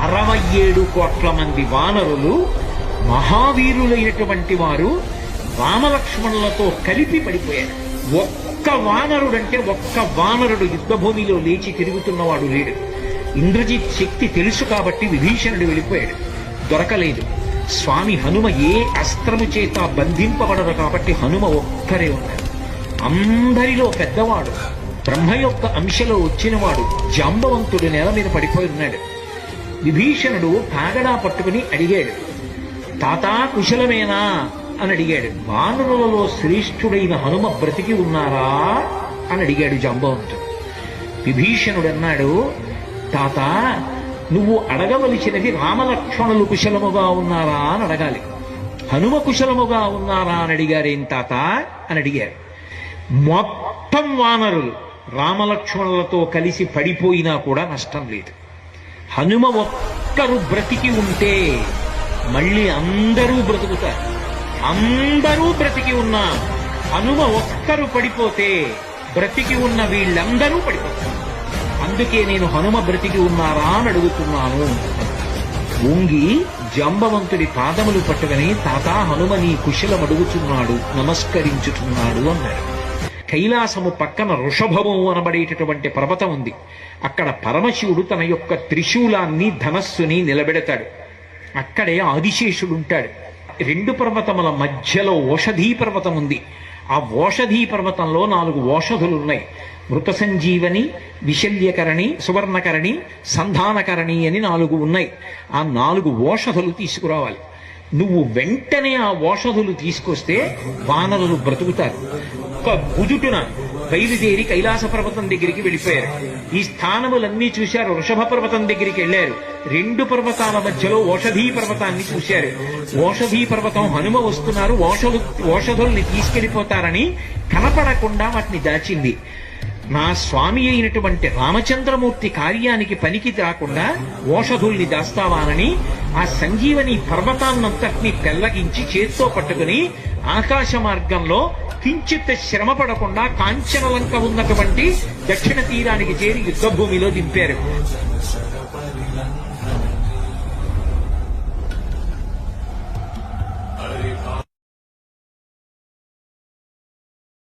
67 కోట్ల మంది వానరులు మహావీరులైనటువంటి వారు రామలక్ష్మణులతో కలిపి పడిపోయారు. ఒక్క వానరుడు యుద్ధభూమిలో లేచి తిరుగుతున్నవాడు లేడు. ఇంద్రజిత్ శక్తి తెలుసు కాబట్టి విభీషణుడు వెళ్ళిపోయాడు, దొరకలేదు. స్వామి హనుమ ఏ అస్త్రము చేత బంధింపబడదు కాబట్టి హనుమ ఒక్కరే ఉన్నాడు. అందరిలో పెద్దవాడు, బ్రహ్మ యొక్క అంశలో వచ్చినవాడు జాంబవంతుడు నేల మీద పడిపోయి ఉన్నాడు. విభీషణుడు కాగడా పట్టుకుని అడిగాడు, తాతా కుశలమేనా అని అడిగాడు. వానరులలో శ్రేష్ఠుడైన హనుమ బ్రతికి ఉన్నారా అని అడిగాడు జాంబవంతుడు. విభీషణుడు అన్నాడు, తాత నువ్వు అడగవలసినది రామలక్ష్మణులు కుశలముగా ఉన్నారా అని అడగాలి. హనుమ కుశలముగా ఉన్నారా అని అడిగారేం తాత అని అడిగారు. మొత్తం వానరులు రామలక్ష్మణులతో కలిసి పడిపోయినా కూడా నష్టం లేదు. హనుమ ఒక్కరు బ్రతికి ఉంటే మళ్ళీ అందరూ బ్రతుకుతారు. అందరూ బ్రతికి ఉన్నా హనుమ ఒక్కరు పడిపోతే బ్రతికి ఉన్న వీళ్ళందరూ పడిపోతారు. అందుకే నేను హనుమ బ్రతికి ఉన్నారా అని అడుగుతున్నాను. వంగి జాంబవంతుడి పాదములు పట్టుకుని తాతా హనుమ నీ కుశలం అడుగుతున్నాడు, నమస్కరించుతున్నాడు అన్నాడు. కైలాసము పక్కన వృషభము అనబడేటటువంటి పర్వతం ఉంది. అక్కడ పరమశివుడు తన యొక్క త్రిశూలాన్ని ధనస్సుని నిలబెడతాడు. అక్కడే ఆదిశేషుడుంటాడు. 2 పర్వతముల మధ్యలో ఓషధీ పర్వతం ఉంది. ఆ ఓషధీ పర్వతంలో 4 ఓషధులున్నాయి. మృత సంజీవని, విశల్యకరణి, సువర్ణకరణి, సంధానకరణి అని 4 ఉన్నాయి. ఆ 4 ఓషధులు తీసుకురావాలి. నువ్వు వెంటనే ఆ ఓషధులు తీసుకొస్తే వానరులు బ్రతుకుతారు. ఒక బుజుటున బయలుదేరి కైలాస పర్వతం దగ్గరికి వెళ్ళిపోయారు. ఈ స్థానములన్నీ చూశారు. వృషభ పర్వతం దగ్గరికి వెళ్ళారు. 2 పర్వతాల మధ్యలో ఓషధీ పర్వతాన్ని చూశారు. ఓషధీ పర్వతం హనుమ వస్తున్నారు, ఓషధుల్ని తీసుకెళ్లిపోతారని కనపడకుండా వాటిని దాచింది. నా స్వామి అయినటువంటి రామచంద్రమూర్తి కార్యానికి పనికి రాకుండా ఓషధుల్ని దాస్తావానని ఆ సంజీవని పర్వతాన్నంతటినీ పెళ్లగించి చేత్తో పట్టుకుని ఆకాశ మార్గంలో కించిత్ శ్రమ పడకుండా కాంచనలంక ఉన్నటువంటి దక్షిణ తీరానికి చేరి యుద్ధభూమిలో దింపారు.